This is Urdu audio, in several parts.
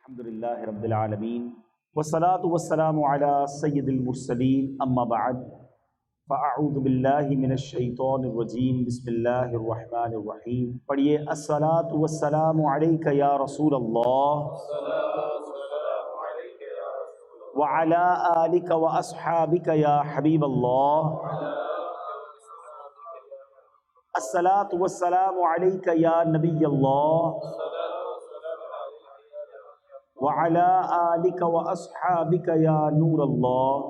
الحمدللہ رب العالمین والصلاة والسلام علی سید المرسلین اما بعد فاعوذ باللہ من الشیطان الرجیم بسم اللہ الرحمن الرحیم. پڑھیے الصلاة والسلام علیک یا رسول اللہ وعلی آلک واصحابک یا حبیب اللہ. الصلاة والسلام علیک یا نبی اللہ وعلی آلک واصحابک یا نور اللہ.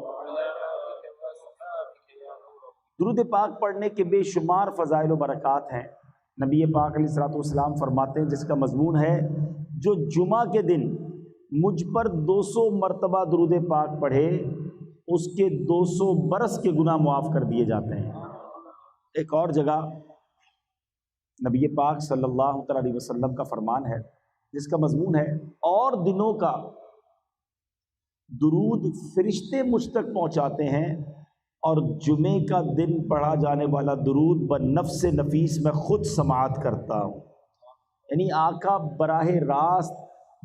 درود پاک پڑھنے کے بے شمار فضائل و برکات ہیں. نبی پاک علیہ الصلوۃ والسلام فرماتے ہیں، جس کا مضمون ہے جو جمعہ کے دن مجھ پر 200 مرتبہ درود پاک پڑھے اس کے 200 برس کے گناہ معاف کر دیے جاتے ہیں. ایک اور جگہ نبی پاک صلی اللہ علیہ وسلم کا فرمان ہے جس کا مضمون ہے اور دنوں کا درود فرشتے مجھ تک پہنچاتے ہیں اور جمعے کا دن پڑھا جانے والا درود بنفس نفیس میں خود سماعت کرتا ہوں. یعنی آقا براہ راست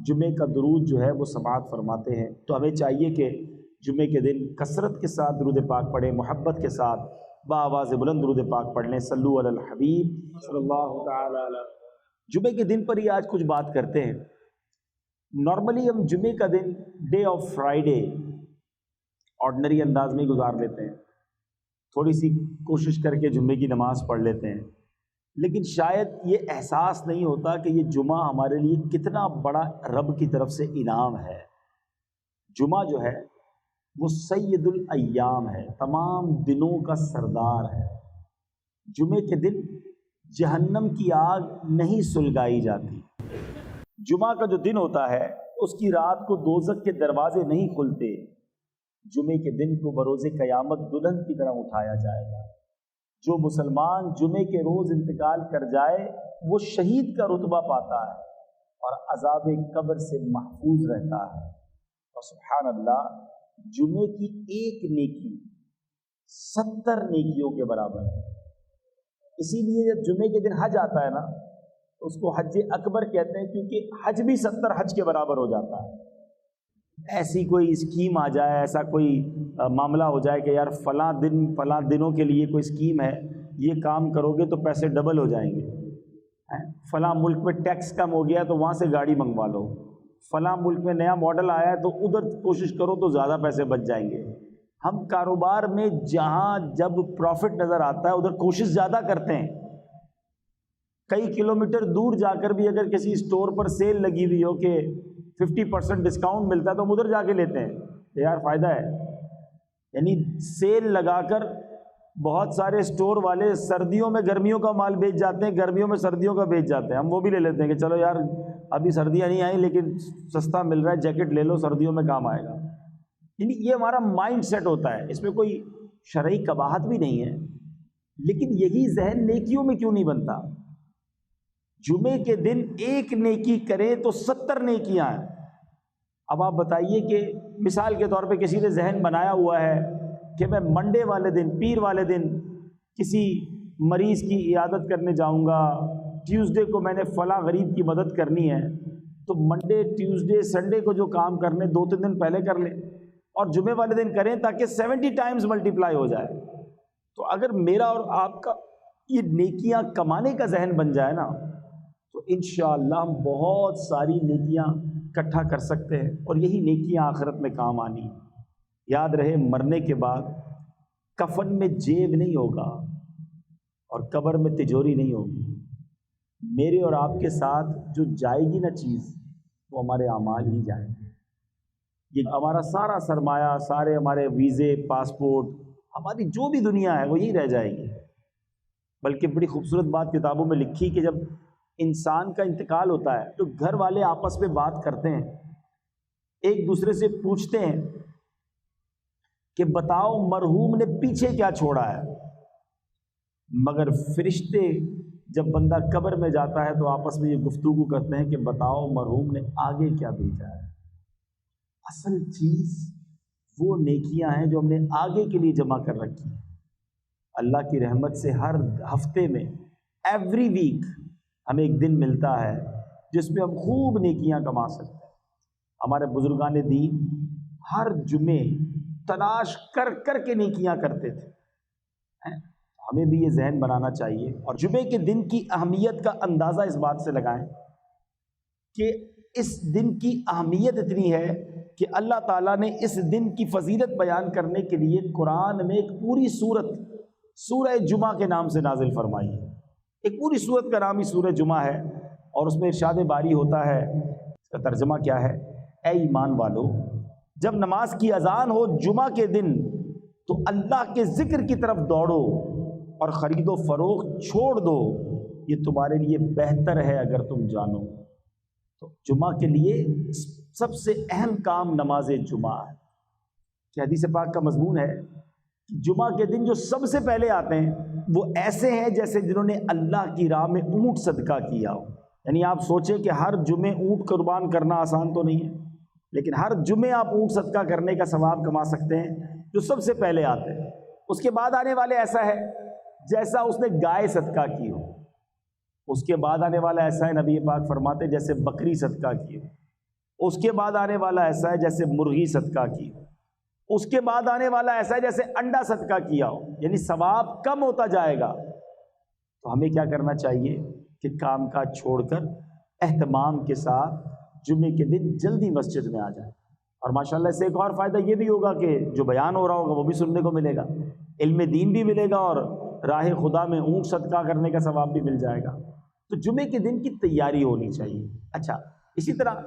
جمعے کا درود جو ہے وہ سماعت فرماتے ہیں. تو ہمیں چاہیے کہ جمعے کے دن کثرت کے ساتھ درود پاک پڑھیں، محبت کے ساتھ بآواز بلند درود پاک پڑھ لیں. صلو علی الحبیب صلی اللہ تعالی علیہ. جمعے کے دن پر ہی آج کچھ بات کرتے ہیں. نارملی ہم جمعے کا دن ڈے آف فرائیڈے آرڈنری انداز میں گزار لیتے ہیں، تھوڑی سی کوشش کر کے جمعے کی نماز پڑھ لیتے ہیں، لیکن شاید یہ احساس نہیں ہوتا کہ یہ جمعہ ہمارے لیے کتنا بڑا رب کی طرف سے انعام ہے. جمعہ جو ہے وہ سید الایام ہے، تمام دنوں کا سردار ہے. جمعے کے دن جہنم کی آگ نہیں سلگائی جاتی. جمعہ کا جو دن ہوتا ہے اس کی رات کو دوزخ کے دروازے نہیں کھلتے. جمعے کے دن کو بروز قیامت دلہن کی طرح اٹھایا جائے گا. جو مسلمان جمعے کے روز انتقال کر جائے وہ شہید کا رتبہ پاتا ہے اور عذاب قبر سے محفوظ رہتا ہے. اور سبحان اللہ، جمعے کی ایک نیکی 70 نیکیوں کے برابر ہے. اسی لیے جب جمعے کے دن حج آتا ہے نا تو اس کو حج اکبر کہتے ہیں، کیونکہ حج بھی 70 حج کے برابر ہو جاتا ہے. ایسی کوئی اسکیم آ جائے، ایسا کوئی معاملہ ہو جائے کہ یار فلاں دنوں کے لیے کوئی اسکیم ہے، یہ کام کرو گے تو پیسے ڈبل ہو جائیں گے. فلاں ملک میں ٹیکس کم ہو گیا تو وہاں سے گاڑی منگوا لو. فلاں ملک میں نیا ماڈل آیا ہے تو ادھر کوشش کرو تو زیادہ پیسے بچ جائیں گے. ہم کاروبار میں جہاں جب پروفٹ نظر آتا ہے ادھر کوشش زیادہ کرتے ہیں. کئی کلومیٹر دور جا کر بھی اگر کسی اسٹور پر سیل لگی ہوئی ہو کہ 50% ڈسکاؤنٹ ملتا ہے تو ہم ادھر جا کے لیتے ہیں کہ یار فائدہ ہے. یعنی سیل لگا کر بہت سارے اسٹور والے سردیوں میں گرمیوں کا مال بیچ جاتے ہیں، گرمیوں میں سردیوں کا بیچ جاتے ہیں. ہم وہ بھی لے لیتے ہیں کہ چلو یار ابھی سردیاں نہیں آئیں لیکن سستا مل رہا ہے، جیکٹ لے لو سردیوں میں کام آئے گا. یعنی یہ ہمارا مائنڈ سیٹ ہوتا ہے، اس میں کوئی شرعی قباحت بھی نہیں ہے. لیکن یہی ذہن نیکیوں میں کیوں نہیں بنتا؟ جمعے کے دن ایک نیکی کریں تو 70 نیکیاں ہیں. اب آپ بتائیے کہ مثال کے طور پہ کسی نے ذہن بنایا ہوا ہے کہ میں منڈے والے دن، پیر والے دن کسی مریض کی عیادت کرنے جاؤں گا، ٹیوزڈے کو میں نے فلاں غریب کی مدد کرنی ہے، تو منڈے ٹیوزڈے سنڈے کو جو کام کرنے 2-3 دن پہلے کر لیں اور جمعے والے دن کریں تاکہ 70 ٹائمز ملٹیپلائی ہو جائے. تو اگر میرا اور آپ کا یہ نیکیاں کمانے کا ذہن بن جائے نا تو انشاءاللہ ہم بہت ساری نیکیاں اکٹھا کر سکتے ہیں اور یہی نیکیاں آخرت میں کام آنی. یاد رہے مرنے کے بعد کفن میں جیب نہیں ہوگا اور قبر میں تجوری نہیں ہوگی. میرے اور آپ کے ساتھ جو جائے گی نا چیز وہ ہمارے اعمال ہی جائیں گے. یہ ہمارا سارا سرمایہ، سارے ہمارے ویزے، پاسپورٹ، ہماری جو بھی دنیا ہے وہ یہی رہ جائے گی. بلکہ بڑی خوبصورت بات کتابوں میں لکھی کہ جب انسان کا انتقال ہوتا ہے تو گھر والے آپس میں بات کرتے ہیں، ایک دوسرے سے پوچھتے ہیں کہ بتاؤ مرحوم نے پیچھے کیا چھوڑا ہے. مگر فرشتے جب بندہ قبر میں جاتا ہے تو آپس میں یہ گفتگو کرتے ہیں کہ بتاؤ مرحوم نے آگے کیا بھیجا ہے. اصل چیز وہ نیکیاں ہیں جو ہم نے آگے کے لیے جمع کر رکھی ہیں. اللہ کی رحمت سے ہر ہفتے میں ایوری ویک ہمیں ایک دن ملتا ہے جس میں ہم خوب نیکیاں کما سکتے ہیں. ہمارے بزرگان دین ہر جمعے تلاش کر کر کے نیکیاں کرتے تھے. ہمیں بھی یہ ذہن بنانا چاہیے. اور جمعے کے دن کی اہمیت کا اندازہ اس بات سے لگائیں کہ اس دن کی اہمیت اتنی ہے کہ اللہ تعالیٰ نے اس دن کی فضیلت بیان کرنے کے لیے قرآن میں ایک پوری سورت سورہ جمعہ کے نام سے نازل فرمائی ہے. ایک پوری سورت کا نام ہی سورہ جمعہ ہے. اور اس میں ارشاد باری ہوتا ہے, اس کا ترجمہ کیا ہے, اے ایمان والو جب نماز کی اذان ہو جمعہ کے دن تو اللہ کے ذکر کی طرف دوڑو اور خرید و فروخت چھوڑ دو, یہ تمہارے لیے بہتر ہے اگر تم جانو. تو جمعہ کے لیے سب سے اہم کام نماز جمعہ ہے. کہ حدیث پاک کا مضمون ہے کہ جمعہ کے دن جو سب سے پہلے آتے ہیں وہ ایسے ہیں جیسے جنہوں نے اللہ کی راہ میں اونٹ صدقہ کیا ہو. یعنی آپ سوچیں کہ ہر جمعے اونٹ قربان کرنا آسان تو نہیں ہے, لیکن ہر جمعے آپ اونٹ صدقہ کرنے کا ثواب کما سکتے ہیں جو سب سے پہلے آتے ہیں. اس کے بعد آنے والے ایسا ہے جیسا اس نے گائے صدقہ کی ہو. اس کے بعد آنے والا ایسا ہے, نبی پاک فرماتے جیسے بکری صدقہ کی ہو. اس کے بعد آنے والا ایسا ہے جیسے مرغی صدقہ کی ہو. اس کے بعد آنے والا ایسا ہے جیسے انڈا صدقہ کیا ہو. یعنی ثواب کم ہوتا جائے گا. تو ہمیں کیا کرنا چاہیے کہ کام کاج چھوڑ کر اہتمام کے ساتھ جمعے کے دن جلدی مسجد میں آ جائیں. اور ماشاءاللہ اس سے ایک اور فائدہ یہ بھی ہوگا کہ جو بیان ہو رہا ہوگا وہ بھی سننے کو ملے گا, علم دین بھی ملے گا, اور راہ خدا میں اونٹ صدقہ کرنے کا ثواب بھی مل جائے گا. تو جمعے کے دن کی تیاری ہونی چاہیے. اچھا, اسی طرح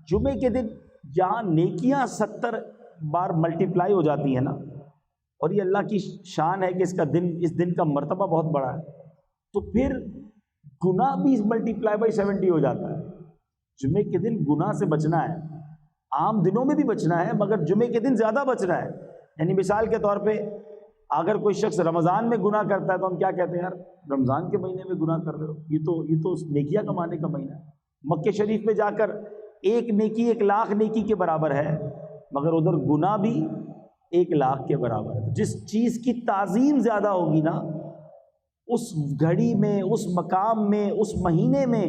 جمعے کے دن جہاں نیکیاں 70 بار ملٹیپلائی ہو جاتی ہیں نا, اور یہ اللہ کی شان ہے کہ اس دن کا مرتبہ بہت بڑا ہے, تو پھر گناہ بھی ملٹیپلائی بائی 70 ہو جاتا ہے. جمعے کے دن گناہ سے بچنا ہے. عام دنوں میں بھی بچنا ہے مگر جمعے کے دن زیادہ بچنا ہے. یعنی مثال کے طور پہ اگر کوئی شخص رمضان میں گناہ کرتا ہے تو ہم کیا کہتے ہیں, یار رمضان کے مہینے میں گناہ کر رہے ہو, یہ تو نیکیاں کمانے کا مہینہ ہے. مکہ شریف میں جا کر ایک نیکی 1,00,000 نیکی کے برابر ہے, مگر ادھر گناہ بھی 1,00,000 کے برابر ہے. جس چیز کی تعظیم زیادہ ہوگی نا, اس گھڑی میں, اس مقام میں, اس مہینے میں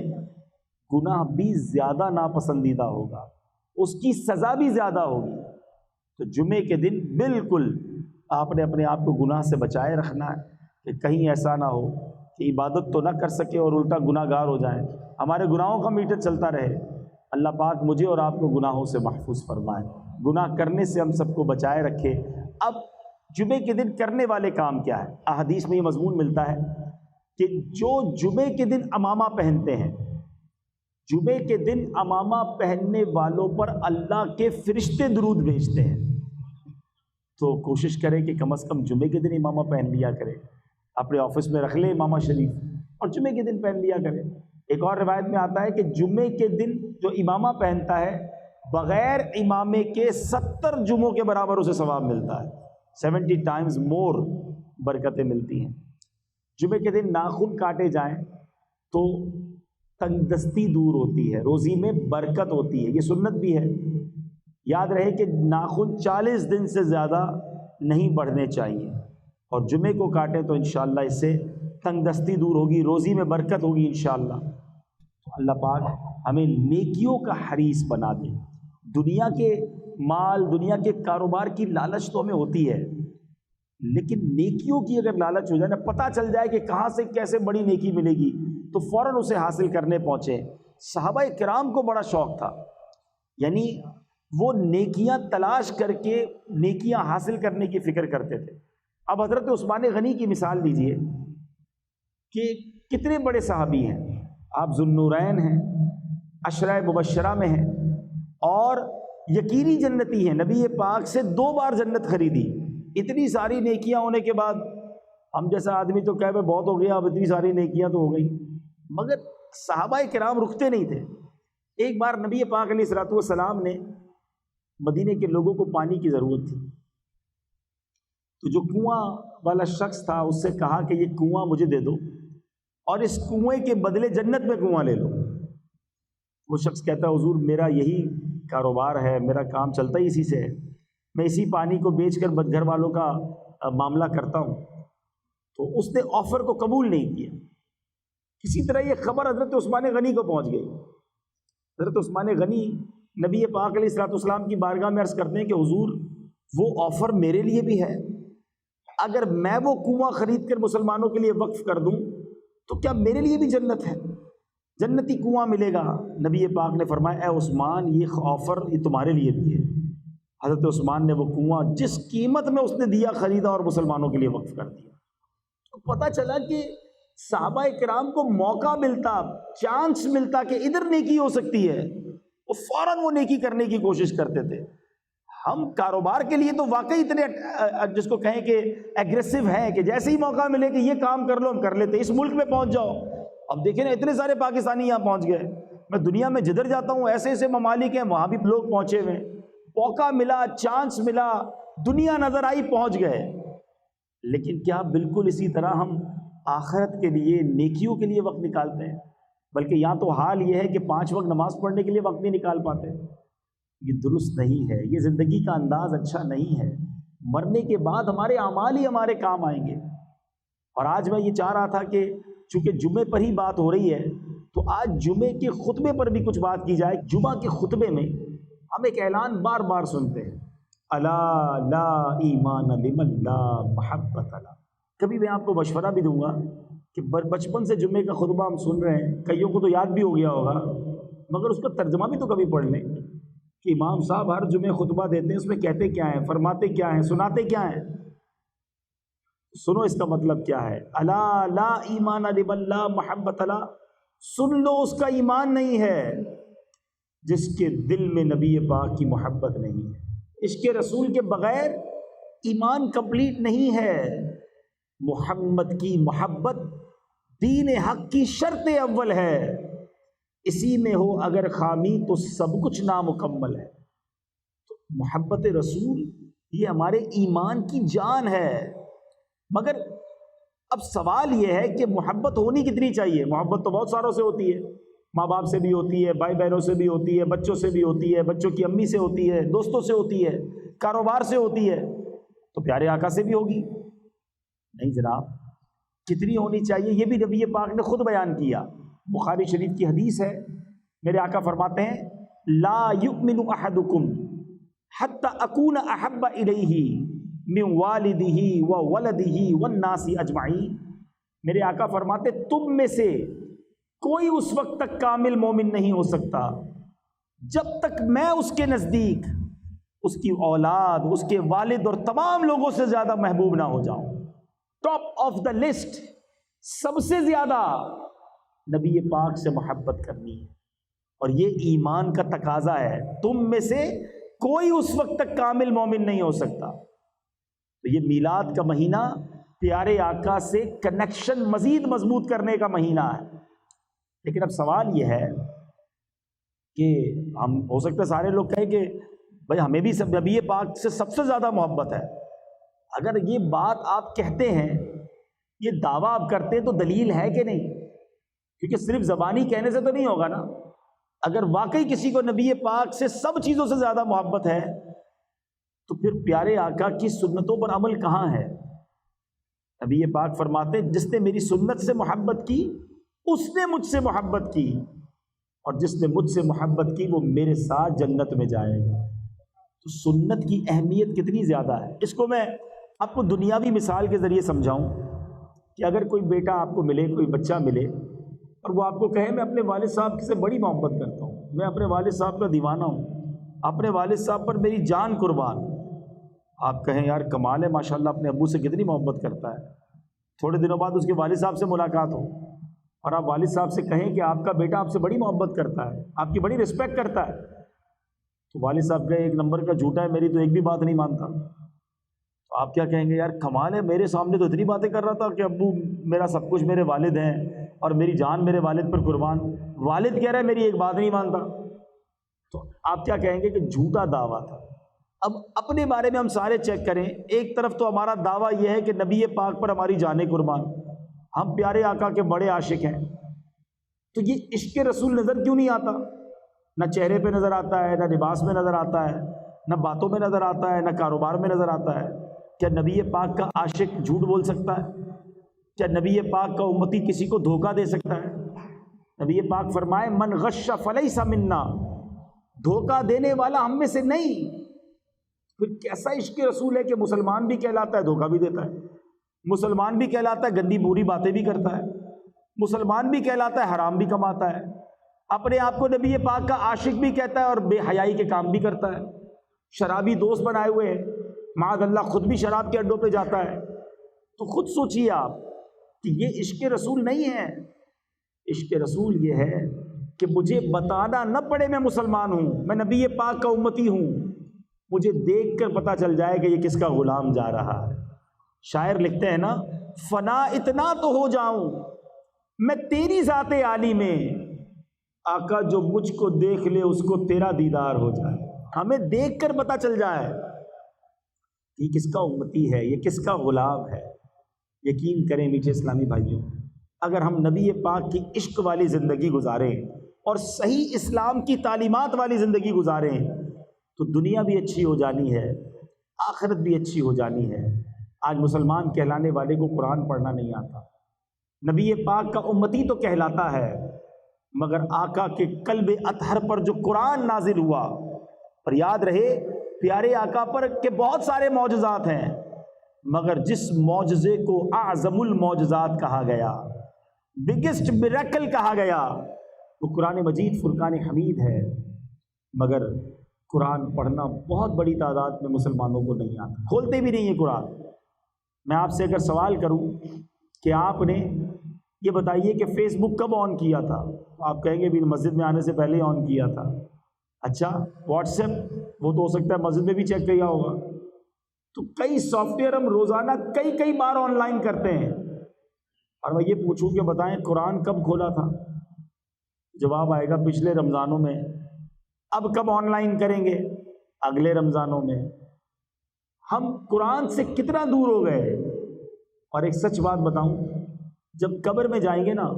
گناہ بھی زیادہ ناپسندیدہ ہوگا, اس کی سزا بھی زیادہ ہوگی. تو جمعے کے دن بالکل آپ نے اپنے آپ کو گناہ سے بچائے رکھنا ہے کہ کہیں ایسا نہ ہو کہ عبادت تو نہ کر سکے اور الٹا گناہ گار ہو جائیں. ہمارے گناہوں کا میٹر چلتا رہے. اللہ پاک مجھے اور آپ کو گناہوں سے محفوظ فرمائے, گناہ کرنے سے ہم سب کو بچائے رکھے. اب جمعے کے دن کرنے والے کام کیا ہے؟ احادیث میں یہ مضمون ملتا ہے کہ جو جمعے کے دن عمامہ پہنتے ہیں, جمعے کے دن عمامہ پہننے والوں پر اللہ کے فرشتے درود بھیجتے ہیں. تو کوشش کریں کہ کم از کم جمعے کے دن امامہ پہن لیا کرے. اپنے آفس میں رکھ لیں امامہ شریف اور جمعے کے دن پہن لیا کرے. ایک اور روایت میں آتا ہے کہ جمعے کے دن جو امامہ پہنتا ہے بغیر امامے کے 70 جمعوں کے برابر اسے ثواب ملتا ہے. 70 ٹائمز مور برکتیں ملتی ہیں. جمعے کے دن ناخن کاٹے جائیں تو تنگ دستی دور ہوتی ہے, روزی میں برکت ہوتی ہے. یہ سنت بھی ہے. یاد رہے کہ ناخن 40 دن سے زیادہ نہیں بڑھنے چاہیے, اور جمعے کو کاٹیں تو انشاءاللہ اس سے تنگ دستی دور ہوگی, روزی میں برکت ہوگی انشاءاللہ. تو اللہ پاک ہمیں نیکیوں کا حریص بنا دے. دنیا کے مال, دنیا کے کاروبار کی لالچ تو ہمیں ہوتی ہے, لیکن نیکیوں کی اگر لالچ ہو جائے نا, پتہ چل جائے کہ کہاں سے کیسے بڑی نیکی ملے گی, تو فوراً اسے حاصل کرنے پہنچے. صحابہ کرام کو بڑا شوق تھا, یعنی وہ نیکیاں تلاش کر کے نیکیاں حاصل کرنے کی فکر کرتے تھے. اب حضرت عثمان غنی کی مثال لیجئے کہ کتنے بڑے صحابی ہیں. آپ ذوالنورین ہیں, عشرہ مبشرہ میں ہیں, اور یقینی جنتی ہیں. نبی پاک سے 2 بار جنت خریدی. اتنی ساری نیکیاں ہونے کے بعد ہم جیسا آدمی تو کہے بہت ہو گیا, اب اتنی ساری نیکیاں تو ہو گئی, مگر صحابہ کرام رکتے نہیں تھے. ایک بار نبی پاک علیہ الصلوۃ والسلام نے مدینے کے لوگوں کو پانی کی ضرورت تھی, تو جو کنواں والا شخص تھا اس سے کہا کہ یہ کنواں مجھے دے دو اور اس کنویں کے بدلے جنت میں کنواں لے لو. وہ شخص کہتا ہے حضور میرا یہی کاروبار ہے, میرا کام چلتا ہی اسی سے ہے, میں اسی پانی کو بیچ کر گھر والوں کا معاملہ کرتا ہوں. تو اس نے آفر کو قبول نہیں کیا. کسی طرح یہ خبر حضرت عثمان غنی کو پہنچ گئی. حضرت عثمان غنی نبی پاک علیہ الصلوۃ والسلام کی بارگاہ میں عرض کرتے ہیں کہ حضور وہ آفر میرے لیے بھی ہے، اگر میں وہ کنواں خرید کر مسلمانوں کے لیے وقف کر دوں تو کیا میرے لیے بھی جنت ہے، جنتی کنواں ملے گا؟ نبی پاک نے فرمایا اے عثمان یہ آفر یہ تمہارے لیے بھی ہے۔ حضرت عثمان نے وہ کنواں جس قیمت میں اس نے دیا خریدا اور مسلمانوں کے لیے وقف کر دیا۔ تو پتہ چلا کہ صحابہ کرام کو موقع ملتا، چانس ملتا کہ ادھر نیکی ہو سکتی ہے، وہ فوراً وہ نیکی کرنے کی کوشش کرتے تھے۔ ہم کاروبار کے لیے تو واقعی اتنے جس کو کہیں کہ ایگریسو ہیں کہ جیسے ہی موقع ملے کہ یہ کام کر لو ہم کر لیتے، اس ملک میں پہنچ جاؤ۔ اب دیکھیں نا اتنے سارے پاکستانی یہاں پہنچ گئے، میں دنیا میں جدھر جاتا ہوں ایسے ایسے ممالک ہیں وہاں بھی لوگ پہنچے ہوئے، موقع ملا، چانس ملا، دنیا نظر آئی، پہنچ گئے۔ لیکن کیا بالکل اسی طرح ہم آخرت کے لیے نیکیوں کے لیے وقت نکالتے ہیں؟ بلکہ یہاں تو حال یہ ہے کہ 5 وقت نماز پڑھنے کے لیے وقت نہیں نکال پاتے۔ یہ درست نہیں ہے، یہ زندگی کا انداز اچھا نہیں ہے۔ مرنے کے بعد ہمارے اعمال ہی ہمارے کام آئیں گے۔ اور آج میں یہ چاہ رہا تھا کہ چونکہ جمعے پر ہی بات ہو رہی ہے تو آج جمعے کے خطبے پر بھی کچھ بات کی جائے۔ جمعہ کے خطبے میں ہم ایک اعلان بار بار سنتے ہیں، الا لا ایمان لمن لا محبت له۔ کبھی میں آپ کو مشورہ بھی دوں گا کہ بچپن سے جمعے کا خطبہ ہم سن رہے ہیں، کئیوں کو تو یاد بھی ہو گیا ہوگا، مگر اس کا ترجمہ بھی تو کبھی پڑھ لیں کہ امام صاحب ہر جمعے خطبہ دیتے ہیں، اس میں کہتے کیا ہیں، فرماتے کیا ہیں، سناتے کیا ہیں۔ سنو اس کا مطلب کیا ہے، الا لا ایمان لمن لا محبت له۔ سن لو اس کا ایمان نہیں ہے جس کے دل میں نبی پاک کی محبت نہیں ہے۔ عشق رسول کے بغیر ایمان کمپلیٹ نہیں ہے۔ محمد کی محبت دین حق کی شرط اول ہے، اسی میں ہو اگر خامی تو سب کچھ نامکمل ہے۔ تو محبت رسول یہ ہمارے ایمان کی جان ہے۔ مگر اب سوال یہ ہے کہ محبت ہونی کتنی چاہیے؟ محبت تو بہت ساروں سے ہوتی ہے، ماں باپ سے بھی ہوتی ہے، بھائی بہنوں سے بھی ہوتی ہے، بچوں سے بھی ہوتی ہے، بچوں کی امی سے ہوتی ہے، دوستوں سے ہوتی ہے، کاروبار سے ہوتی ہے، تو پیارے آقا سے بھی ہوگی؟ نہیں جناب، کتنی ہونی چاہیے یہ بھی نبی پاک نے خود بیان کیا۔ بخاری شریف کی حدیث ہے، میرے آقا فرماتے ہیں لا یؤمن احدکم حتی اکون احب الیہ من والدہ وولدہ والناس اجمعین۔ میرے آقا فرماتے تم میں سے کوئی اس وقت تک کامل مومن نہیں ہو سکتا جب تک میں اس کے نزدیک اس کی اولاد، اس کے والد اور تمام لوگوں سے زیادہ محبوب نہ ہو جاؤں۔ ٹاپ آف دا لسٹ، سب سے زیادہ نبی پاک سے محبت کرنی ہے، اور یہ ایمان کا تقاضا ہے۔ تم میں سے کوئی اس وقت تک کامل مومن نہیں ہو سکتا۔ تو یہ میلاد کا مہینہ پیارے آقا سے کنیکشن مزید مضبوط کرنے کا مہینہ ہے۔ لیکن اب سوال یہ ہے کہ ہم ہو سکتا ہے سارے لوگ کہیں کہ بھائی ہمیں بھی نبی پاک سے سب سے زیادہ محبت ہے۔ اگر یہ بات آپ کہتے ہیں، یہ دعویٰ آپ کرتے ہیں، تو دلیل ہے کہ نہیں؟ کیونکہ صرف زبانی کہنے سے تو نہیں ہوگا نا۔ اگر واقعی کسی کو نبی پاک سے سب چیزوں سے زیادہ محبت ہے تو پھر پیارے آقا کی سنتوں پر عمل کہاں ہے؟ نبی پاک فرماتے جس نے میری سنت سے محبت کی اس نے مجھ سے محبت کی، اور جس نے مجھ سے محبت کی وہ میرے ساتھ جنت میں جائے گا۔ تو سنت کی اہمیت کتنی زیادہ ہے، اس کو میں آپ کو دنیاوی مثال کے ذریعے سمجھاؤں کہ اگر کوئی بیٹا آپ کو ملے، کوئی بچہ ملے، اور وہ آپ کو کہے میں اپنے والد صاحب سے بڑی محبت کرتا ہوں، میں اپنے والد صاحب کا دیوانہ ہوں، اپنے والد صاحب پر میری جان قربان۔ آپ کہیں یار کمال ہے، ماشاءاللہ اپنے ابو سے کتنی محبت کرتا ہے۔ تھوڑے دنوں بعد اس کے والد صاحب سے ملاقات ہو اور آپ والد صاحب سے کہیں کہ آپ کا بیٹا آپ سے بڑی محبت کرتا ہے، آپ کی بڑی رسپیکٹ کرتا ہے، تو والد صاحب کہے ایک نمبر کا جھوٹا ہے، میری تو ایک بھی بات نہیں مانتا۔ تو آپ کیا کہیں گے؟ یار کمال ہے، میرے سامنے تو اتنی باتیں کر رہا تھا کہ ابو میرا سب کچھ، میرے والد ہیں اور میری جان میرے والد پر قربان، والد کہہ رہا ہے میری ایک بات نہیں مانتا۔ تو آپ کیا کہیں گے کہ جھوٹا دعویٰ تھا۔ اب اپنے بارے میں ہم سارے چیک کریں، ایک طرف تو ہمارا دعویٰ یہ ہے کہ نبی پاک پر ہماری جانیں قربان، ہم پیارے آقا کے بڑے عاشق ہیں، تو یہ عشق رسول نظر کیوں نہیں آتا؟ نہ چہرے پہ نظر آتا ہے، نہ لباس میں نظر آتا ہے، نہ باتوں میں نظر آتا ہے، نہ کاروبار میں نظر آتا ہے۔ کیا نبی پاک کا عاشق جھوٹ بول سکتا ہے؟ کیا نبی پاک کا امتی کسی کو دھوکہ دے سکتا ہے؟ نبی پاک فرمائے من غش فلیس منا، دھوکہ دینے والا ہم میں سے نہیں۔ پھر کیسا عشق رسول ہے کہ مسلمان بھی کہلاتا ہے دھوکہ بھی دیتا ہے، مسلمان بھی کہلاتا ہے گندی بری باتیں بھی کرتا ہے، مسلمان بھی کہلاتا ہے حرام بھی کماتا ہے، اپنے آپ کو نبی پاک کا عاشق بھی کہتا ہے اور بے حیائی کے کام بھی کرتا ہے، شرابی دوست بنائے ہوئے ہیں، معاذ اللہ خود بھی شراب کے اڈوں پہ جاتا ہے۔ تو خود سوچئے آپ کہ یہ عشق رسول نہیں ہے۔ عشق رسول یہ ہے کہ مجھے بتانا نہ پڑے میں مسلمان ہوں، میں نبی پاک کا امتی ہوں، مجھے دیکھ کر پتہ چل جائے کہ یہ کس کا غلام جا رہا ہے۔ شاعر لکھتے ہیں نا، فنا اتنا تو ہو جاؤں میں تیری ذات عالی میں، آقا جو مجھ کو دیکھ لے اس کو تیرا دیدار ہو جائے۔ ہمیں دیکھ کر پتہ چل جائے یہ کس کا امتی ہے، یہ کس کا غلام ہے۔ یقین کریں میٹھے اسلامی بھائیوں، اگر ہم نبی پاک کی عشق والی زندگی گزاریں اور صحیح اسلام کی تعلیمات والی زندگی گزاریں تو دنیا بھی اچھی ہو جانی ہے، آخرت بھی اچھی ہو جانی ہے۔ آج مسلمان کہلانے والے کو قرآن پڑھنا نہیں آتا، نبی پاک کا امتی تو کہلاتا ہے، مگر آقا کے قلب اطہر پر جو قرآن نازل ہوا، اور یاد رہے پیارے آقا پر کہ بہت سارے معجزات ہیں، مگر جس معجزے کو اعظم المعجزات کہا گیا، بگسٹ میریکل کہا گیا، وہ قرآن مجید فرقان حمید ہے۔ مگر قرآن پڑھنا بہت بڑی تعداد میں مسلمانوں کو نہیں آتا، کھولتے بھی نہیں ہے قرآن۔ میں آپ سے اگر سوال کروں کہ آپ نے یہ بتائیے کہ فیس بک کب آن کیا تھا، آپ کہیں گے بھی مسجد میں آنے سے پہلے ہی آن کیا تھا۔ اچھا واٹس ایپ، وہ تو ہو سکتا ہے مسجد میں بھی چیک کیا ہوگا۔ تو کئی سافٹ ویئر ہم روزانہ کئی بار آن لائن کرتے ہیں، اور میں یہ پوچھوں کہ بتائیں قرآن کب کھولا تھا؟ جواب آئے گا پچھلے رمضانوں میں۔ اب کب آن لائن کریں گے؟ اگلے رمضانوں میں۔ ہم قرآن سے کتنا دور ہو گئے۔ اور ایک سچ بات بتاؤں، جب قبر میں جائیں گے نا،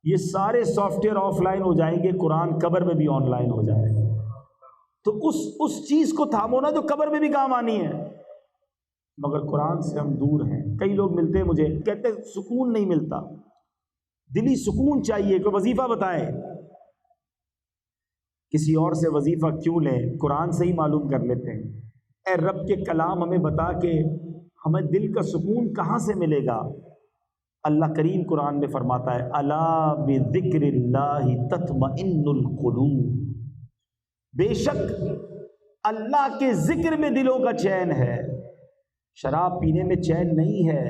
یہ سارے سافٹ ویئر آف لائن ہو جائیں گے، قرآن قبر میں بھی آن لائن ہو جائے گا۔ تو اس چیز کو تھامو نا جو قبر میں بھی کام آنی ہے۔ مگر قرآن سے ہم دور ہیں۔ کئی لوگ ملتے ہیں مجھے، کہتے ہیں سکون نہیں ملتا، دلی سکون چاہیے، کوئی وظیفہ بتائیں۔ کسی اور سے وظیفہ کیوں لیں، قرآن سے ہی معلوم کر لیتے ہیں۔ اے رب کے کلام ہمیں بتا کہ ہمیں دل کا سکون کہاں سے ملے گا۔ اللہ کریم قرآن میں فرماتا ہے، الا بذکر اللہ تطمئن القلوب، بے شک اللہ کے ذکر میں دلوں کا چین ہے۔ شراب پینے میں چین نہیں ہے،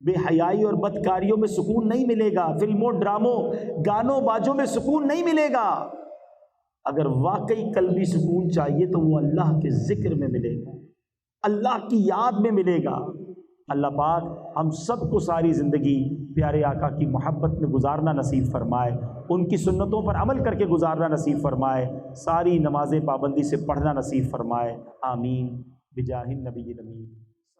بے حیائی اور بدکاریوں میں سکون نہیں ملے گا، فلموں ڈراموں گانوں باجوں میں سکون نہیں ملے گا۔ اگر واقعی قلبی سکون چاہیے تو وہ اللہ کے ذکر میں ملے گا، اللہ کی یاد میں ملے گا۔ اللہ پاک ہم سب کو ساری زندگی پیارے آقا کی محبت میں گزارنا نصیب فرمائے، ان کی سنتوں پر عمل کر کے گزارنا نصیب فرمائے، ساری نمازیں پابندی سے پڑھنا نصیب فرمائے، آمین بجاہ النبی الامین۔